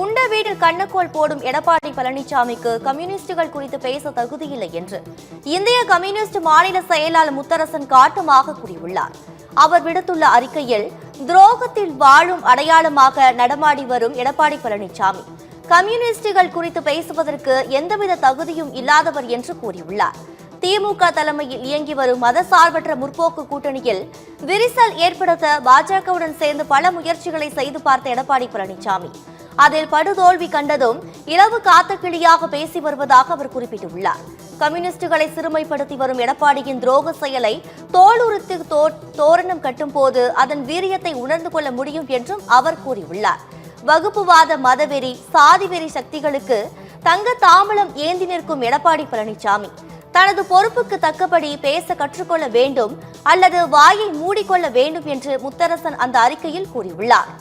உண்ட வீட்டில் கண்ணக்கோல் போடும் எடப்பாடி பழனிசாமிக்கு கம்யூனிஸ்டுகள் குறித்து பேச தகுதியில்லை என்று இந்திய கம்யூனிஸ்ட் மாநில செயலாளர் முத்தரசன் காட்டமாக கூறியுள்ளார். அவர் விடுத்துள்ள அறிக்கையில், துரோகத்தில் வாழும் அடையாளமாக நடமாடி வரும் எடப்பாடி பழனிசாமி கம்யூனிஸ்டுகள் குறித்து பேசுவதற்கு எந்தவித தகுதியும் இல்லாதவர் என்று கூறியுள்ளார். திமுக தலைமையில் இயங்கி வரும் மதசார்பற்ற முற்போக்கு கூட்டணியில் விரிசல் ஏற்படுத்த பாஜகவுடன் சேர்ந்து பல முயற்சிகளை செய்து பார்த்த எடப்பாடி பழனிசாமி அதில் படுதோல்வி கண்டதும் இரவு காத்த கிளியாக பேசி வருவதாக அவர் குறிப்பிட்டுள்ளார். கம்யூனிஸ்டுகளை சிறுமைப்படுத்தி வரும் எடப்பாடியின் துரோக செயலை தோலுரித்து தோரணம் கட்டும் போது அதன் வீரியத்தை உணர்ந்து கொள்ள முடியும் என்றும் அவர் கூறியுள்ளார். வகுப்புவாத மதவெறி சாதிவெறி சக்திகளுக்கு தங்க தாம்பலம் ஏந்தி நிற்கும் எடப்பாடி பழனிசாமி தனது பொறுப்புக்கு தக்கபடி பேச கற்றுக்கொள்ள வேண்டும் அல்லது வாயை மூடிக்கொள்ள வேண்டும் என்று முத்தரசன் அந்த அறிக்கையில் கூறியுள்ளார்.